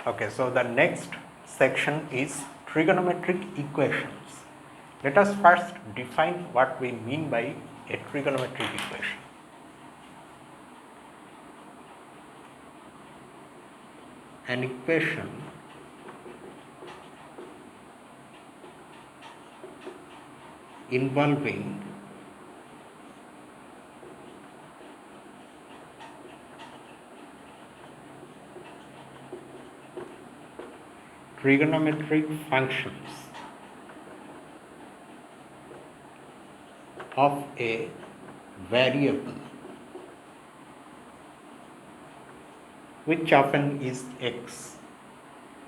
Okay, so the next section is trigonometric equations. Let us first define what we mean by a trigonometric equation. An equation involving trigonometric functions of a variable which often is x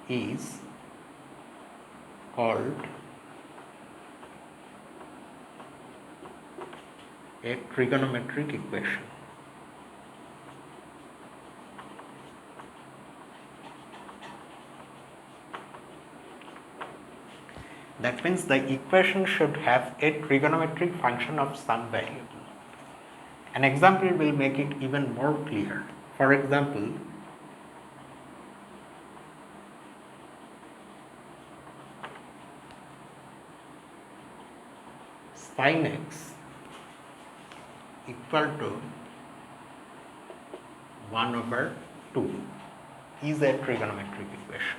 is called a trigonometric equation. That means the equation should have a trigonometric function of some variable. An example will make it even more clear. For example, sin x equal to 1 over 2 is a trigonometric equation.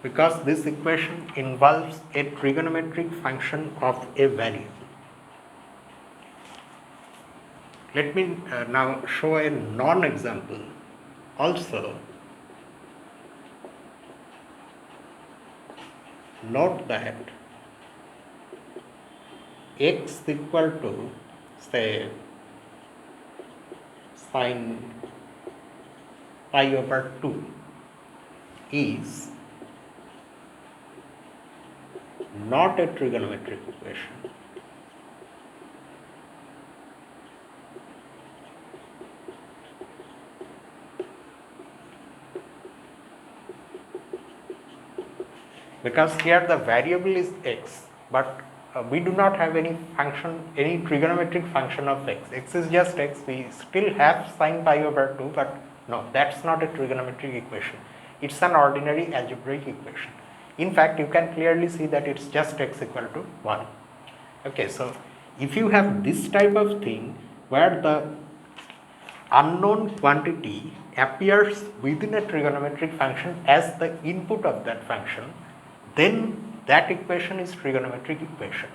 Because this equation involves a trigonometric function of a variable. Let me now show a non-example also. Note that x equal to, say, sin pi over 2 is not a trigonometric equation. Because here the variable is x, but we do not have any function, any trigonometric function of x. X is just x. We still have sin pi over 2, but no, that's not a trigonometric equation. It's an ordinary algebraic equation. In fact, you can clearly see that it's just x equal to 1. Okay, so if you have this type of thing where the unknown quantity appears within a trigonometric function as the input of that function, then that equation is trigonometric equation.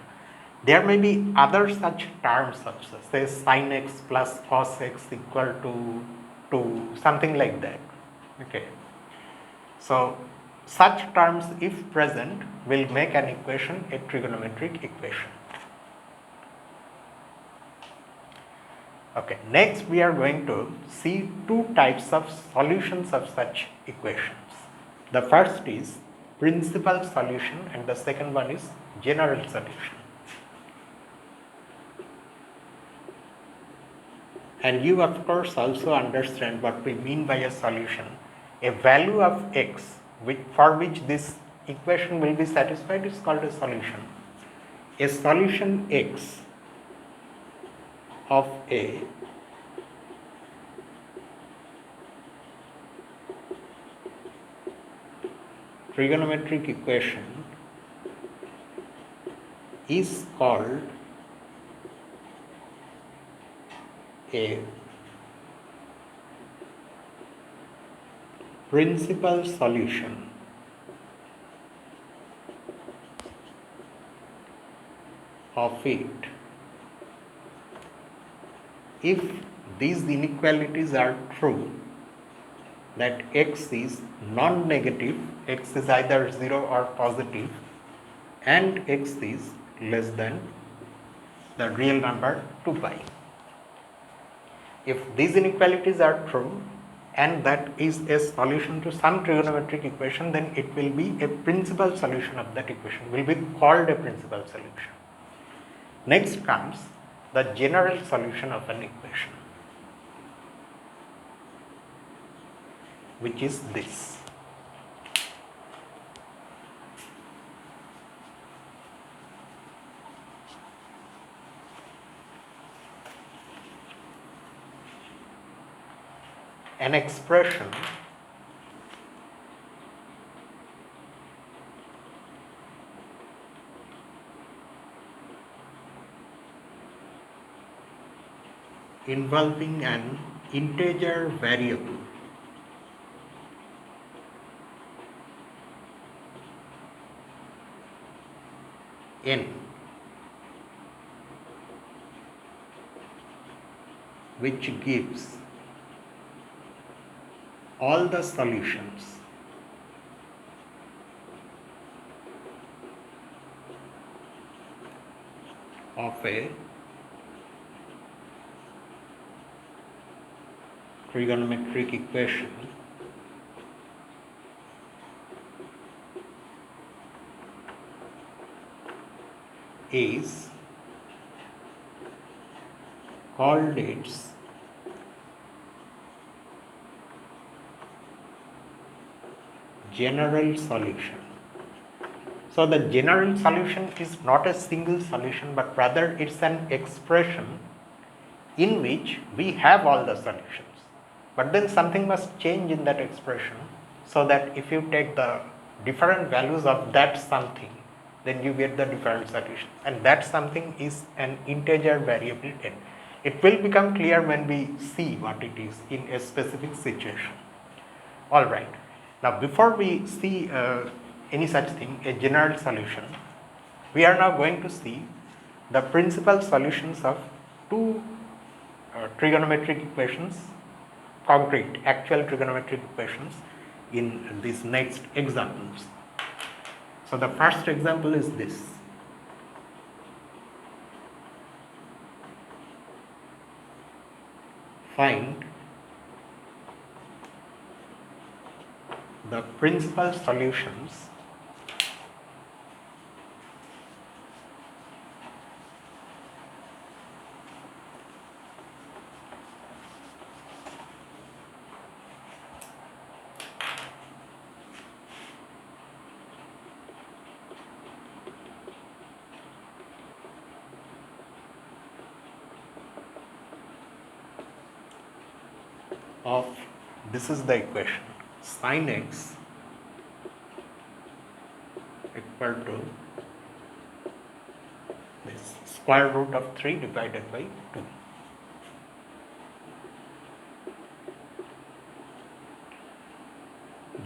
There may be other such terms such as say sin x plus cos x equal to something like that. Okay, so such terms, if present, will make an equation a trigonometric equation. Okay, next we are going to see two types of solutions of such equations. The first is principal solution and the second one is general solution. And you of course also understand what we mean by a solution. A value of x for which this equation will be satisfied is called a solution. A solution x of a trigonometric equation is called a principal solution of it if these inequalities are true, that x is non-negative, x is either 0 or positive, and x is less than the real number 2 pi. If these inequalities are true and that is a solution to some trigonometric equation, then it will be a principal solution of that equation, will be called a principal solution. Next comes the general solution of an equation, which is this. an expression involving an integer variable n, which gives all the solutions of a trigonometric equation is called its general solution. So the general solution is not a single solution, but rather it's an expression in which we have all the solutions. But then something must change in that expression, so that if you take the different values of that something, then you get the different solutions, and that something is an integer variable n. It will become clear when we see what it is in a specific situation. Alright, now before we see any such thing, a general solution, we are now going to see the principal solutions of two trigonometric equations, concrete, actual trigonometric equations in these next examples. So the first example is this. Find the principal solutions of, this is the equation, sin x equal to this square root of 3 divided by 2.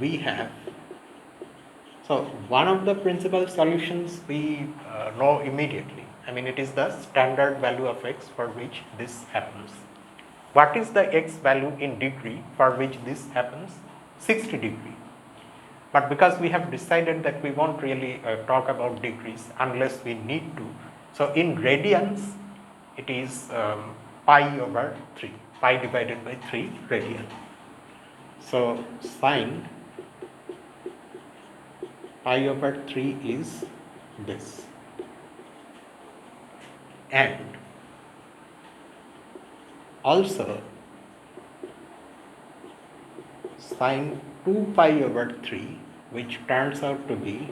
We have, so one of the principal solutions we know immediately. I mean, it is the standard value of x for which this happens. What is the x value in degree for which this happens? 60 degree. But because we have decided that we won't really talk about degrees unless we need to, so in radians it is pi over 3, pi divided by 3 radian. So sine pi over 3 is this, and also sine 2 pi over 3, which turns out to be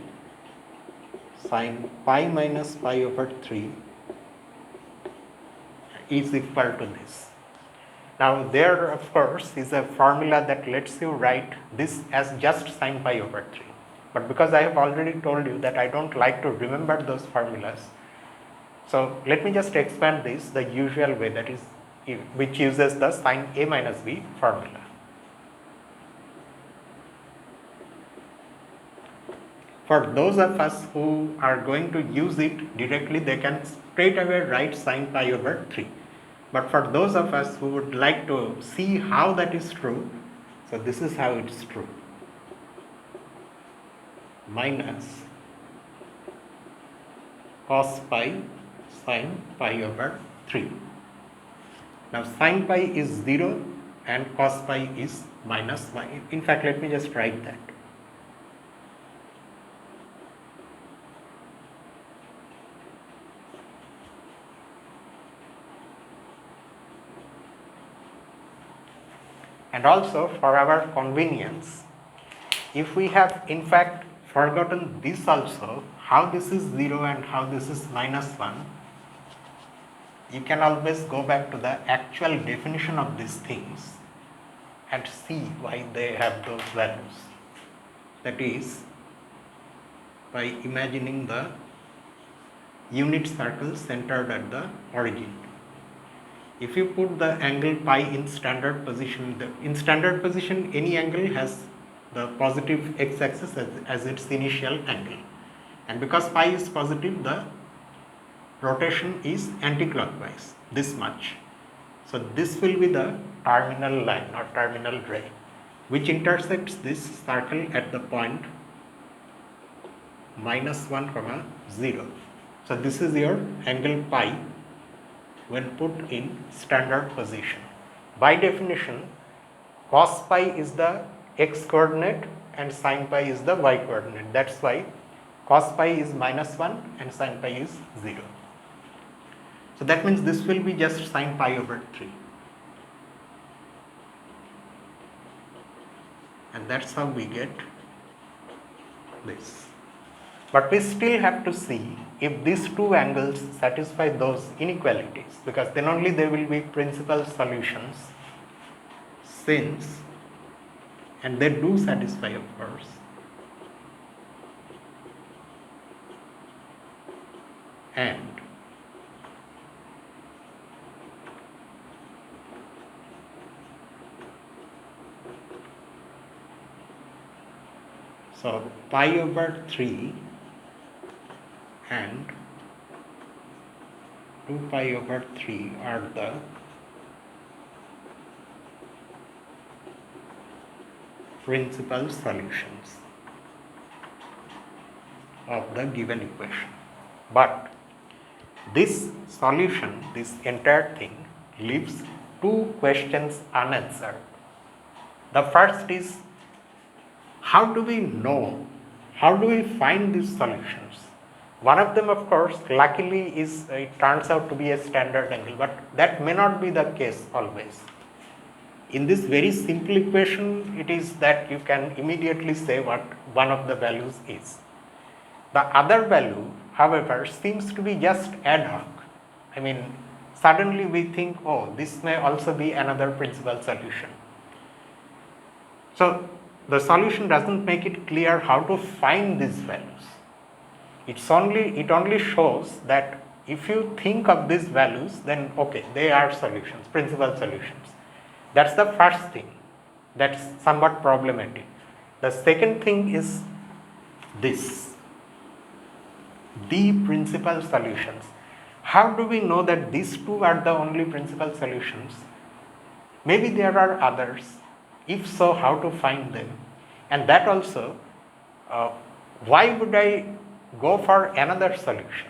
sine pi minus pi over 3, is equal to this. Now there of course is a formula that lets you write this as just sine pi over 3, but because I have already told you that I don't like to remember those formulas, so let me just expand this the usual way, that is, which uses the sine a minus b formula. For those of us who are going to use it directly, they can straight away write sine pi over 3. But for those of us who would like to see how that is true, so this is how it is true. Minus cos pi sine pi over 3. Now sine pi is 0 and cos pi is minus 1. In fact, let me just write that. And also for our convenience, if we have in fact forgotten this also, how this is 0 and how this is minus 1, you can always go back to the actual definition of these things and see why they have those values. That is by imagining the unit circle centered at the origin. If you put the angle pi in standard position, any angle has the positive x-axis as its initial angle, and because pi is positive, the rotation is anti-clockwise, this much. So this will be the terminal line or terminal ray which intersects this circle at the point -1, 0. So this is your angle pi when put in standard position. By definition, cos pi is the x coordinate and sin pi is the y coordinate. That's why cos pi is -1 and sin pi is 0. So that means this will be just sin pi over 3. And that's how we get this. But we still have to see if these two angles satisfy those inequalities, because then only they will be principal solutions, since, and they do satisfy, of course, and so pi over 3 and 2 pi over 3 are the principal solutions of the given equation. But this solution, this entire thing, leaves two questions unanswered. The first is, how do we know, how do we find these solutions? One of them, of course, luckily it turns out to be a standard angle, but that may not be the case always. In this very simple equation, it is that you can immediately say what one of the values is. The other value, however, seems to be just ad hoc. I mean, suddenly we think, oh, this may also be another principal solution. So the solution doesn't make it clear how to find these values. It only shows that if you think of these values, then okay, they are solutions, principal solutions. That's the first thing. That's somewhat problematic. The second thing is this, the principal solutions. How do we know that these two are the only principal solutions? Maybe there are others. If so, how to find them? And that also, why would I go for another solution?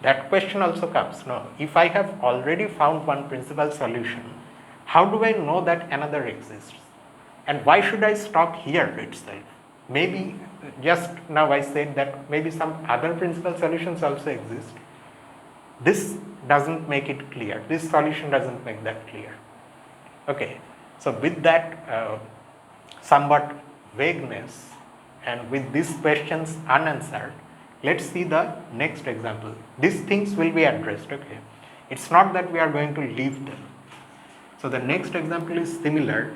That question also comes. No, if I have already found one principal solution, how do I know that another exists? And why should I stop here itself? Maybe just now I said that maybe some other principal solutions also exist. This doesn't make it clear. This solution doesn't make that clear. Okay, so with that somewhat vagueness and with these questions unanswered, let's see the next example. These things will be addressed, okay? It's not that we are going to leave them. So the next example is similar,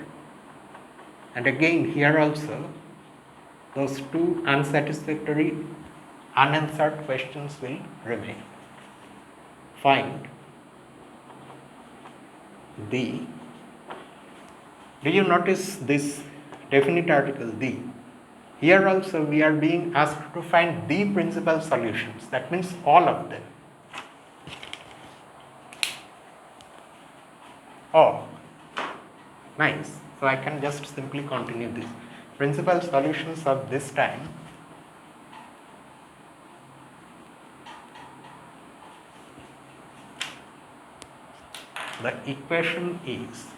and again here also those two unsatisfactory unanswered questions will remain. Find the, do you notice this definite article the? Here also we are being asked to find the principal solutions. That means all of them. Oh, nice. So I can just simply continue this. Principal solutions of this time the equation is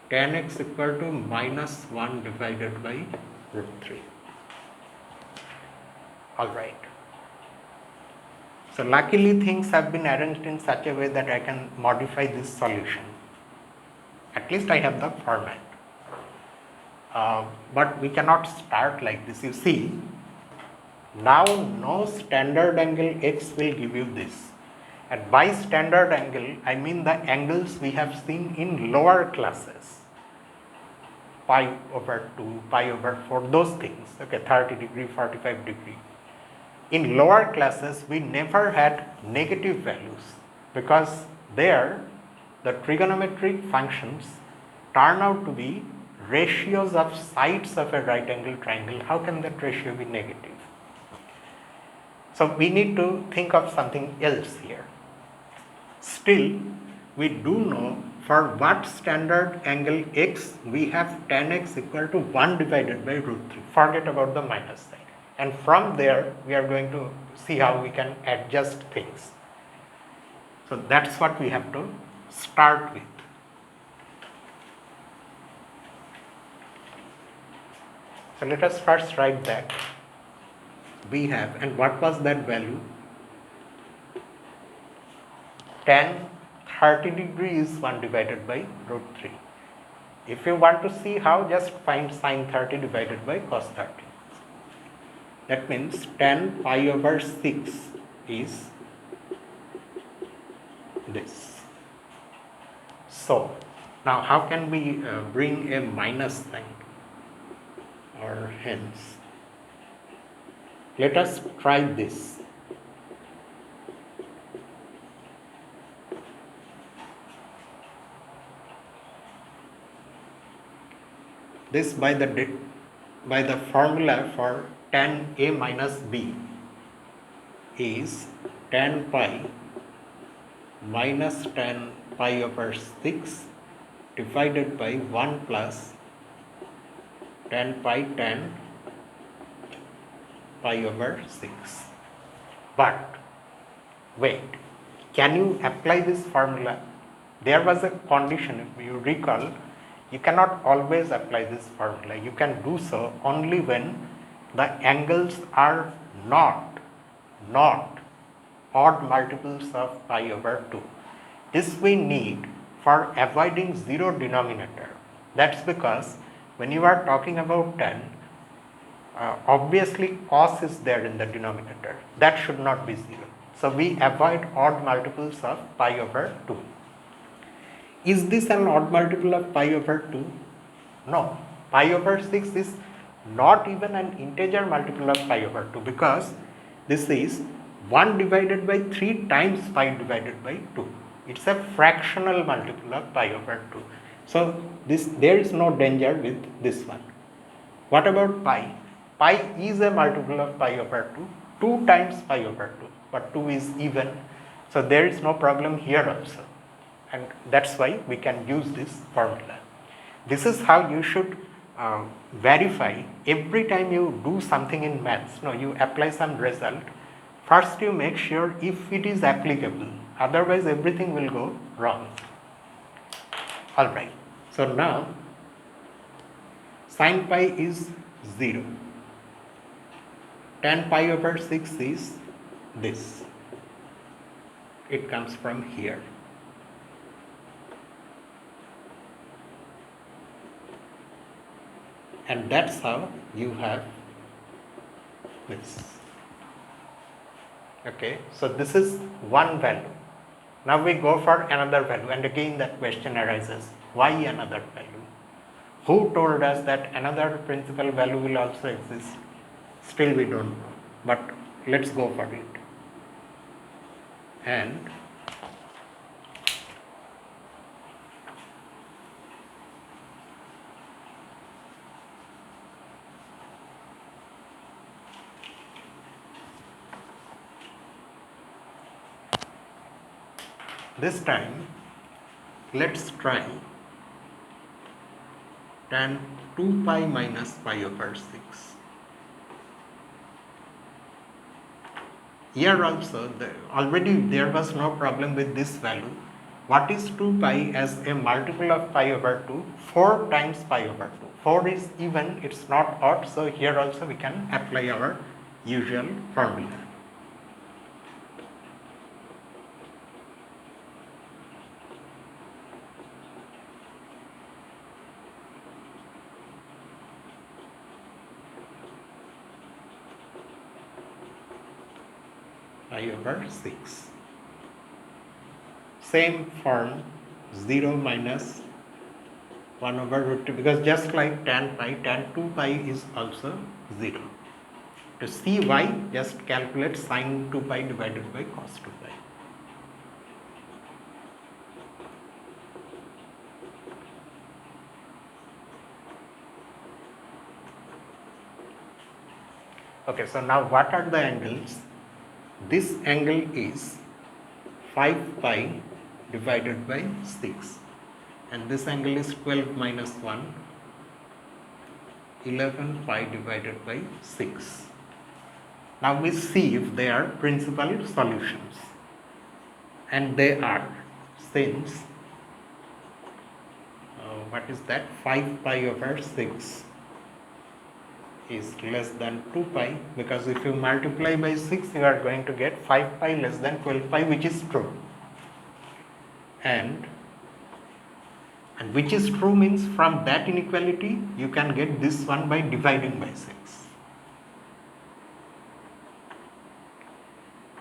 tan x equal to -1 divided by √3. Alright. So luckily things have been arranged in such a way that I can modify this solution. At least I have the format. But we cannot start like this. You see, now no standard angle x will give you this. And by standard angle, I mean the angles we have seen in lower classes. Pi over 2, pi over 4, those things, okay, 30 degree, 45 degree. In lower classes, we never had negative values because there the trigonometric functions turn out to be ratios of sides of a right angle triangle. How can that ratio be negative? So we need to think of something else here. Still, we do know for what standard angle x we have tan x equal to 1 divided by root 3. Forget about the minus sign. And from there, we are going to see how we can adjust things. So that's what we have to start with. So let us first write that we have, and what was that value? Tan 30 degree is 1 divided by root 3. If you want to see how, just find sin 30 divided by cos 30. That means tan pi over 6 is this. So, now how can we bring a minus sign? Or hence, let us try this. This by the formula for tan a minus b is tan pi minus tan pi over 6 divided by 1 plus tan pi over 6. But wait, can you apply this formula? There was a condition, if you recall, you cannot always apply this formula. You can do so only when the angles are not odd multiples of pi over 2. This we need for avoiding zero denominator. That's because when you are talking about tan, obviously cos is there in the denominator. That should not be 0. So we avoid odd multiples of pi over 2. Is this an odd multiple of pi over 2? No. Pi over 6 is not even an integer multiple of pi over 2 because this is 1 divided by 3 times pi divided by 2. It's a fractional multiple of pi over 2. So there is no danger with this one. What about pi? Pi is a multiple of pi over 2, 2 times pi over 2, but 2 is even. So there is no problem here also. And that's why we can use this formula. This is how you should verify every time you do something in maths. No, you apply some result. First you make sure if it is applicable, otherwise everything will go wrong. Alright, so now sin pi is 0. Tan pi over 6 is this. It comes from here. And that's how you have this. Okay, so this is one value. Now we go for another value, and again that question arises, why another value? Who told us that another principal value will also exist? Still we don't know, but let's go for it. And this time let's try tan 2 pi minus pi over 6. Here also already there was no problem with this value. What is 2 pi as a multiple of pi over 2? 4 times pi over 2. 4 is even, it's not odd, so here also we can apply our usual formula. Pi over 6. same form 0 minus 1 over root 2, because just like tan 2 pi is also 0. To see why, just calculate sin 2 pi divided by cos 2 pi. Okay, so now what are the angles? This angle is 5 pi divided by 6, and this angle is 12 minus 1, 11 pi divided by 6. Now we see if they are principal solutions, and they are, since what is that, 5 pi over 6 is less than 2 pi, because if you multiply by 6 you are going to get 5 pi less than 12 pi, which is true, and which is true means from that inequality you can get this one by dividing by 6.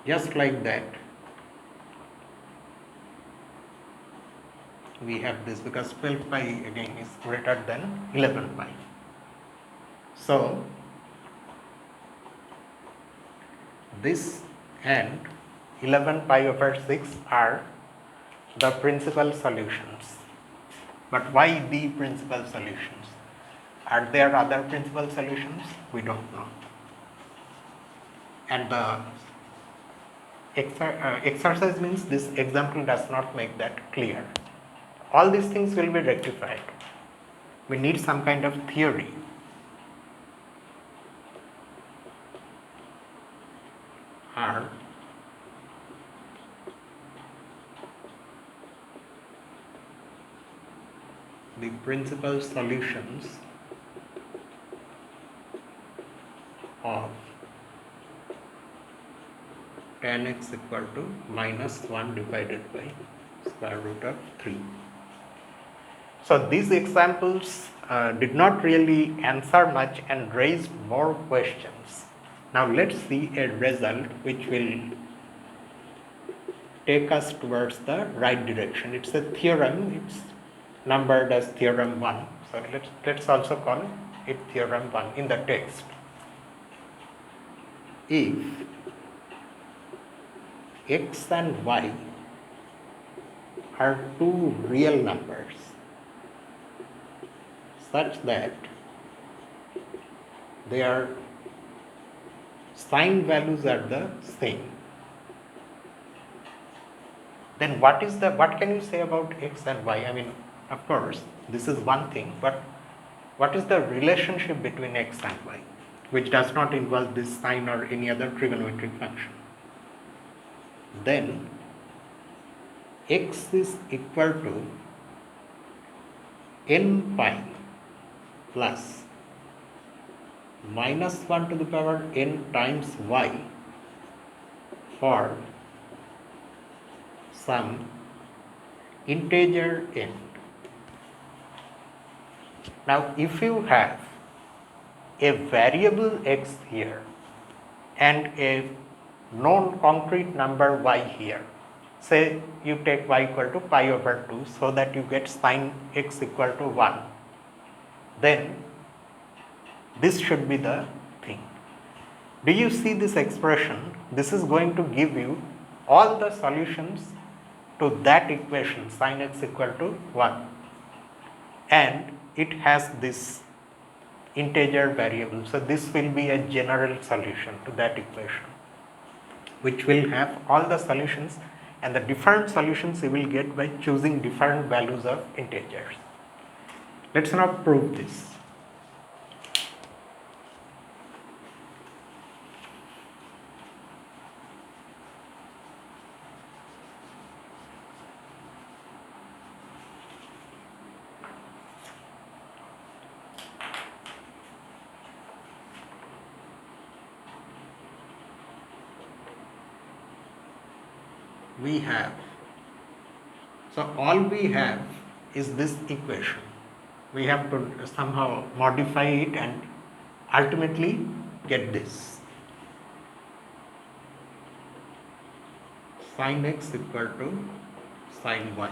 Just like that we have this, because 12 pi again is greater than 11 pi. So this and 11 pi over 6 are the principal solutions. But why the principal solutions? Are there other principal solutions? We don't know. And the exercise means this example does not make that clear. All these things will be rectified. We need some kind of theory. Are the principal solutions of tan x equal to minus 1 divided by square root of 3. So these examples did not really answer much and raised more questions. Now let's see a result which will take us towards the right direction. It's a theorem, it's numbered as theorem 1. So let's also call it theorem 1 in the text. If x and y are two real numbers such that their sign values are the same, then what can you say about x and y? I mean, of course this is one thing, but what is the relationship between x and y, which does not involve this sign or any other trigonometric function? Then x is equal to n pi plus minus 1 to the power n times y for some integer n. Now if you have a variable x here and a known concrete number y here, say you take y equal to pi over 2 so that you get sin x equal to 1, then this should be the thing. Do you see this expression? This is going to give you all the solutions to that equation, sin x equal to 1, and it has this integer variable. So this will be a general solution to that equation, which will have all the solutions, and the different solutions you will get by choosing different values of integers. Let's now prove this. We have, so all we have is this equation. We have to somehow modify it and ultimately get this. Sin x equal to sin y.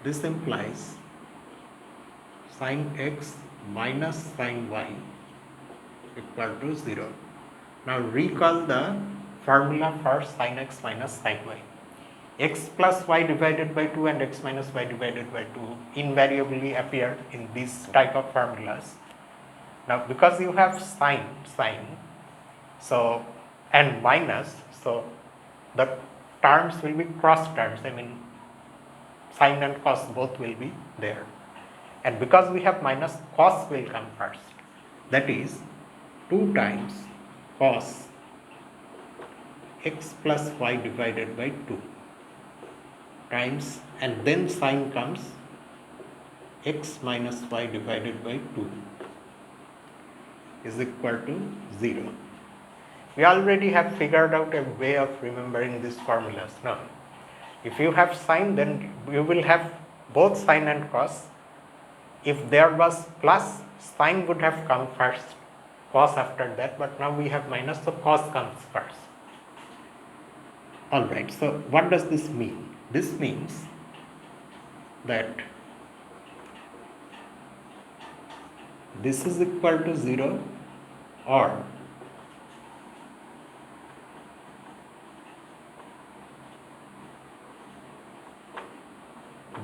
This implies sin x minus sin y equal to 0. Now recall the formula for sin x minus sin y. X plus y divided by 2 and x minus y divided by 2 invariably appear in these type of formulas. Now because you have sin, so and minus, so the terms will be cross terms, I mean sin and cos both will be there. And because we have minus, cos will come first. That is 2 times cos x plus y divided by 2 times, and then sin comes x minus y divided by 2 is equal to 0. We already have figured out a way of remembering these formulas. Now, if you have sin, then you will have both sin and cos. If there was plus, sin would have come first, cos after that, but now we have minus, so cos comes first. Alright, so what does this mean? This means that this is equal to 0 or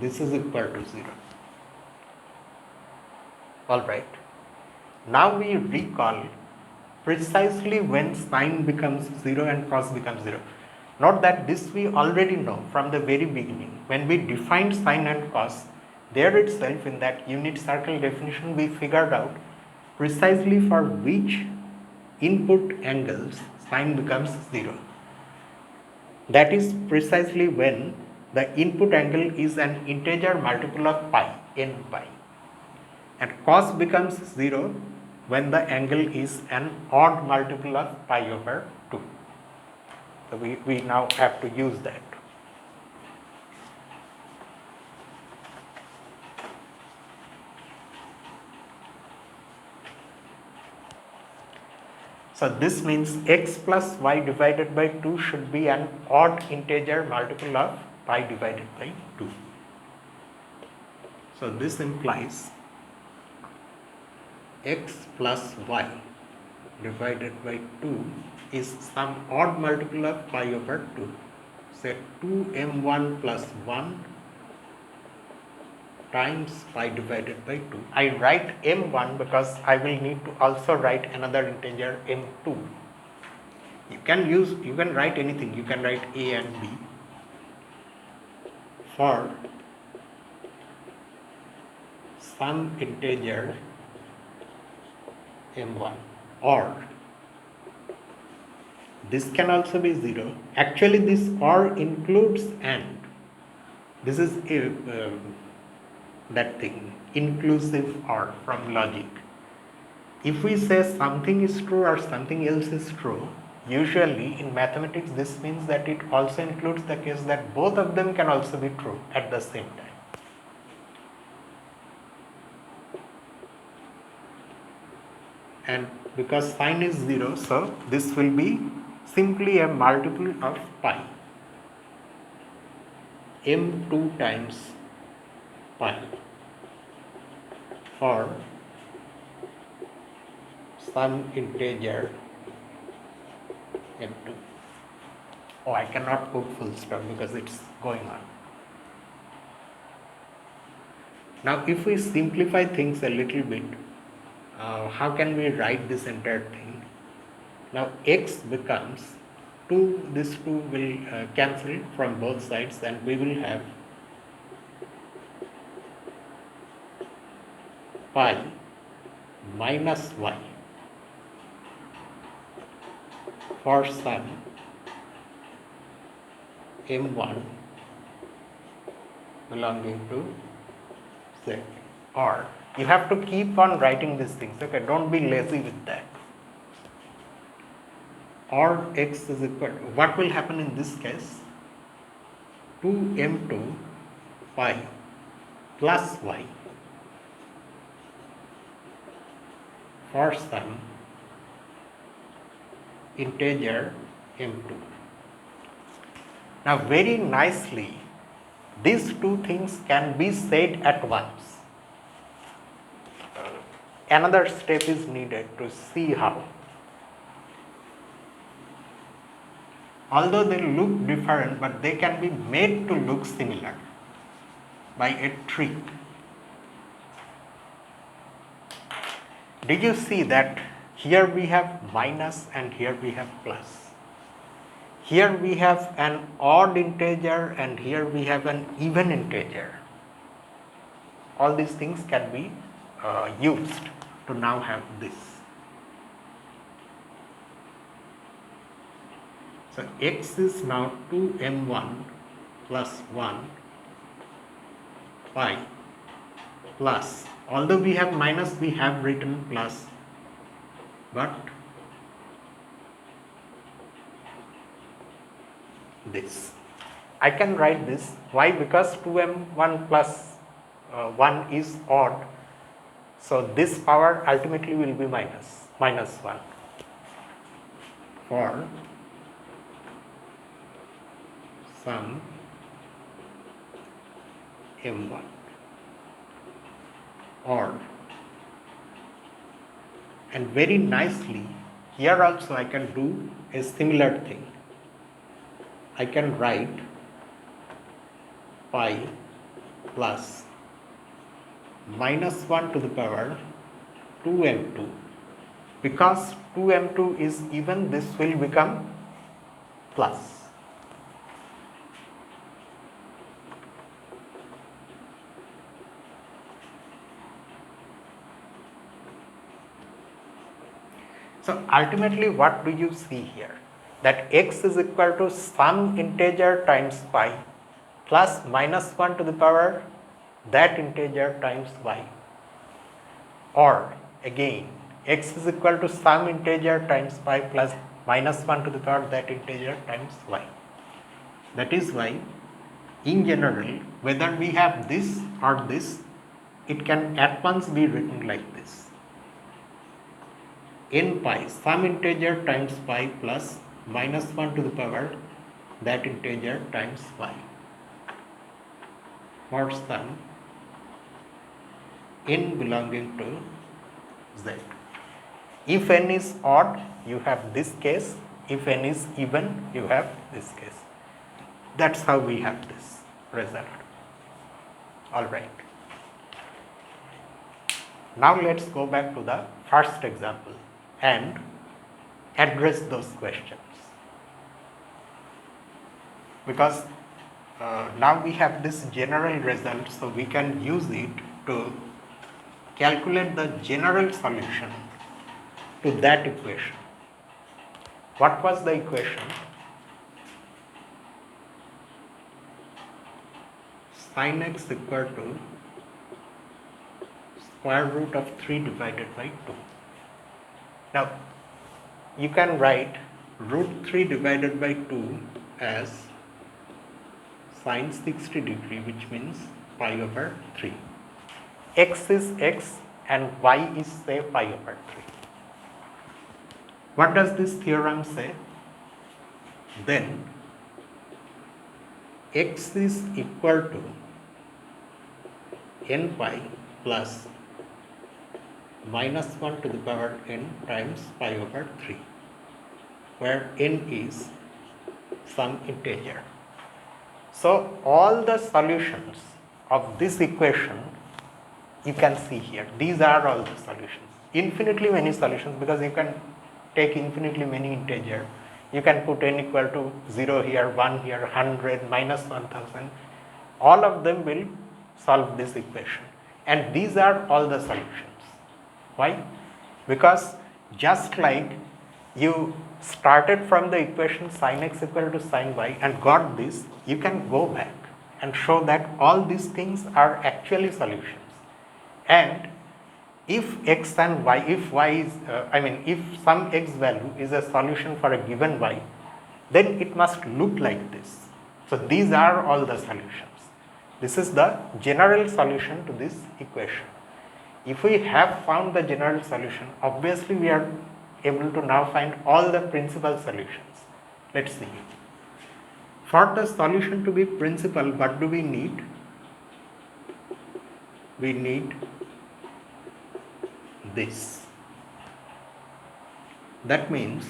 this is equal to 0. Alright, now we recall precisely when sin becomes 0 and cos becomes 0. Note that this we already know from the very beginning. When we defined sin and cos, there itself in that unit circle definition we figured out precisely for which input angles sin becomes 0. That is precisely when the input angle is an integer multiple of pi, n pi. And cos becomes 0 when the angle is an odd multiple of pi over 2. So we now have to use that. So this means x plus y divided by 2 should be an odd integer multiple of pi divided by 2. So this implies x plus y divided by 2 is some odd multiple of pi over 2. Say 2m1 plus 1 times pi divided by 2. I write m1 because I will need to also write another integer m2. You can write anything. You can write a and b for some integer m1, or this can also be 0. Actually this or includes and. This is that thing, inclusive or from logic. If we say something is true or something else is true, usually in mathematics this means that it also includes the case that both of them can also be true at the same time. And because sin is 0, so this will be simply a multiple of pi, m2 times pi for some integer m2. Oh, I cannot put full stop because it's going on. Now if we simplify things a little bit, how can we write this entire thing? Now x becomes 2, this 2 will cancel from both sides, and we will have pi minus y for some m1 belonging to z. Or you have to keep on writing these things, okay? Don't be lazy with that. Or x is equal to, what will happen in this case? 2m2 pi plus y for some integer m2. Now very nicely, these two things can be said at once. Another step is needed to see how. Although they look different, but they can be made to look similar by a trick. Did you see that here we have minus and here we have plus? Here we have an odd integer and here we have an even integer. All these things can be used to now have this. So x is now 2m1 plus 1 pi plus, although we have minus, we have written plus, but this. I can write this. Why? Because 2m1 plus 1 is odd. So this power ultimately will be minus 1 for some m1 odd. And very nicely, here also I can do a similar thing. I can write pi plus minus 1 to the power 2m2. Because 2m2 is even, this will become plus. So ultimately, what do you see here? That x is equal to some integer times pi plus minus 1 to the power that integer times y. Or again, x is equal to some integer times pi plus minus 1 to the power that integer times y. That is why, in general, whether we have this or this, it can at once be written like this. N pi, some integer times pi plus minus 1 to the power that integer times y, for some n belonging to z. If n is odd, you have this case. If n is even, you have this case. That's how we have this result. Alright. Now let's go back to the first example and address those questions. Because now we have this general result, so we can use it to calculate the general solution to that equation. What was the equation? Sin x equal to square root of 3 divided by 2. Now, you can write root 3 divided by 2 as sin 60 degree, which means pi over 3. X is x and y is, say, pi over 3. What does this theorem say? Then x is equal to n pi plus minus 1 to the power n times pi over 3, where n is some integer. So all the solutions of this equation you can see here. These are all the solutions. Infinitely many solutions, because you can take infinitely many integer. You can put n equal to 0 here, 1 here, 100, minus 1000. All of them will solve this equation. And these are all the solutions. Why? Because just like you started from the equation sin x equal to sin y and got this, you can go back and show that all these things are actually solutions. And if x and y, if y is, if some x value is a solution for a given y, then it must look like this. So these are all the solutions. This is the general solution to this equation. If we have found the general solution, obviously we are able to now find all the principal solutions. Let's see. For the solution to be principal, what do we need? We need this. That means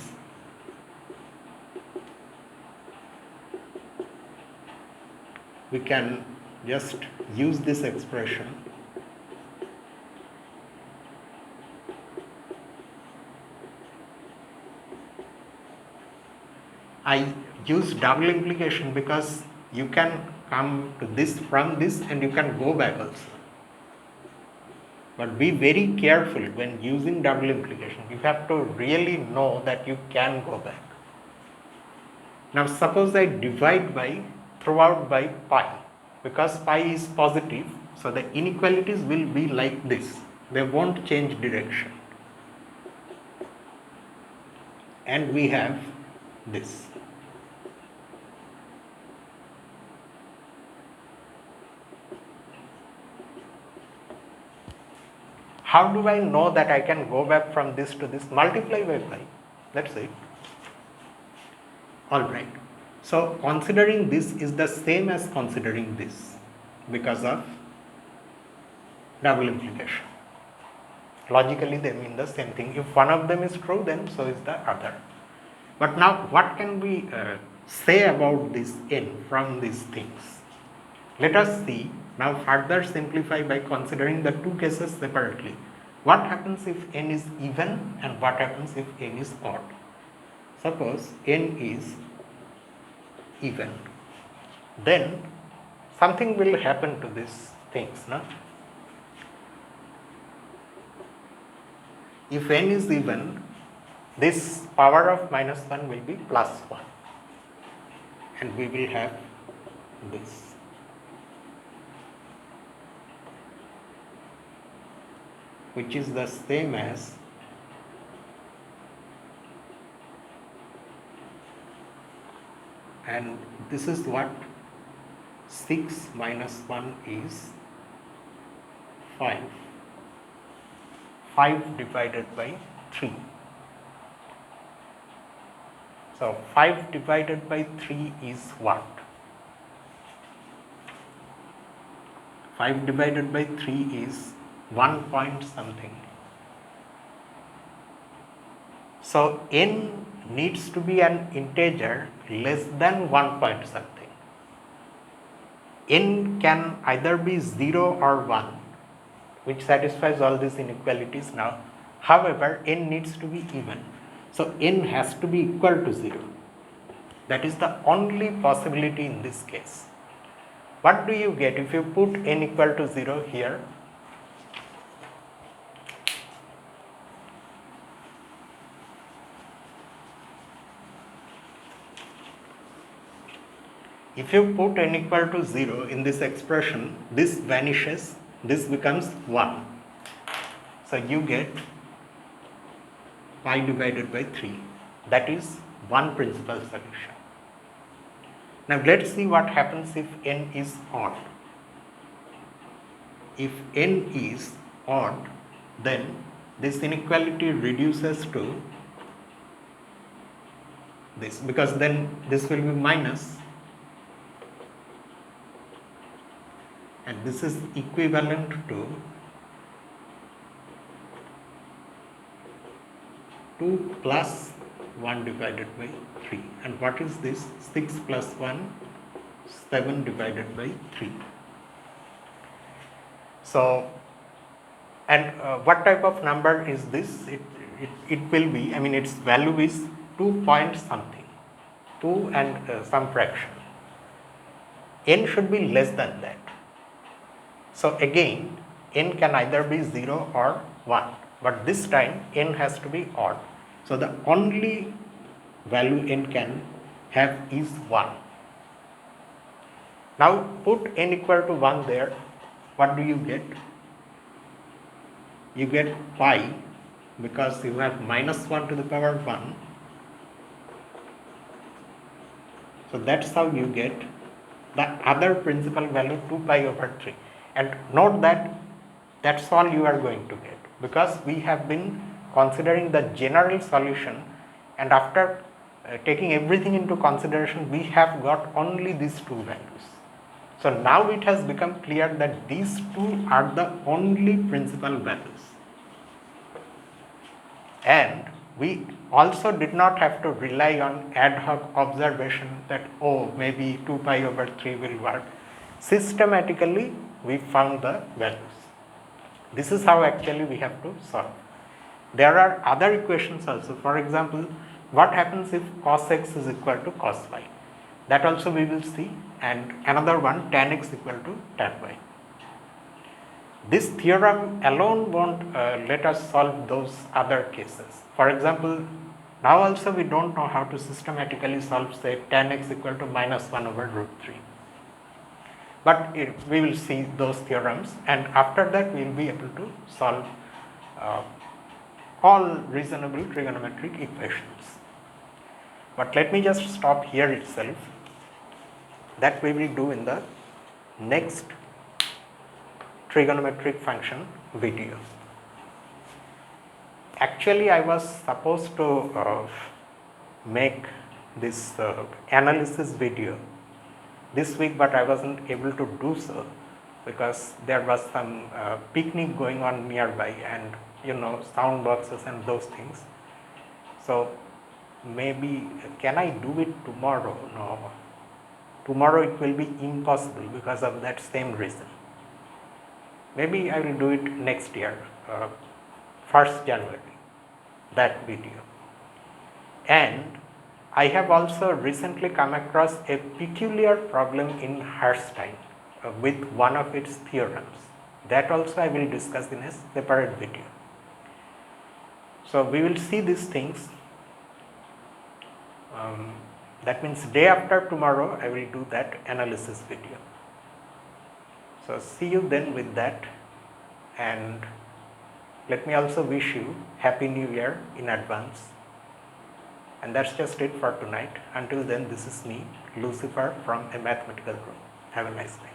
we can just use this expression I use double implication because you can come to this from this and you can go back also. But be very careful when using double implication. You have to really know that you can go back. Now suppose I divide throughout by pi. Because pi is positive, so the inequalities will be like this. They won't change direction. And we have this. How do I know that I can go back from this to this? Multiply by pi. That's it. Alright. So considering this is the same as considering this because of double implication. Logically they mean the same thing. If one of them is true, then so is the other. But now what can we say about this n from these things? Let us see. Now further simplify by considering the two cases separately. What happens if n is even and what happens if n is odd? Suppose n is even. Then something will happen to these things. No? If n is even, this power of minus 1 will be plus 1 and we will have this. Which is the same as and this is what 6 minus 1 is 5. 5 divided by 3. So 5 divided by 3 is what? 5 divided by 3 is 1 point something. So n needs to be an integer less than 1 point something. N can either be 0 or 1, which satisfies all these inequalities now. However, n needs to be even. So n has to be equal to 0. That is the only possibility in this case. What do you get if you put n equal to 0 here? If you put n equal to 0 in this expression, this vanishes, this becomes 1. So you get pi divided by 3. That is one principal solution. Now let's see what happens if n is odd. If n is odd, then this inequality reduces to this, because then this will be minus and this is equivalent to 2 plus 1 divided by 3. And what is this? 6 plus 1, 7 divided by 3. So, and what type of number is this? It will be, I mean its value is 2 point something, 2 and some fraction. N should be less than that. So again, n can either be 0 or 1, but this time n has to be odd. So the only value n can have is 1. Now put n equal to 1 there. What do you get? You get pi, because you have minus 1 to the power 1. So that's how you get the other principal value 2 pi over 3. And note that that's all you are going to get, because we have been considering the general solution, and after taking everything into consideration, we have got only these two values. So now it has become clear that these two are the only principal values. And we also did not have to rely on ad hoc observation that, oh, maybe 2 pi over 3 will work. Systematically, we found the values. This is how actually we have to solve. There are other equations also. For example, what happens if cos x is equal to cos y? That also we will see. And another one, tan x equal to tan y. This theorem alone won't let us solve those other cases. For example, now also we don't know how to systematically solve, say, tan x equal to minus 1 over root 3. But we will see those theorems, and after that we will be able to solve all reasonable trigonometric equations. But let me just stop here itself. That we will do in the next trigonometric function video. Actually, I was supposed to make this analysis video this week, but I wasn't able to do so because there was some picnic going on nearby, and sound boxes and those things. So maybe, can I do it tomorrow? No, tomorrow it will be impossible because of that same reason. Maybe I will do it next year, 1st January, that video. And I have also recently come across a peculiar problem in Herstein with one of its theorems. That also I will discuss in a separate video. So we will see these things. That means day after tomorrow I will do that analysis video. So see you then with that, and let me also wish you Happy New Year in advance. And that's just it for tonight. Until then, this is me, Lucifer, from a mathematical room. Have a nice day.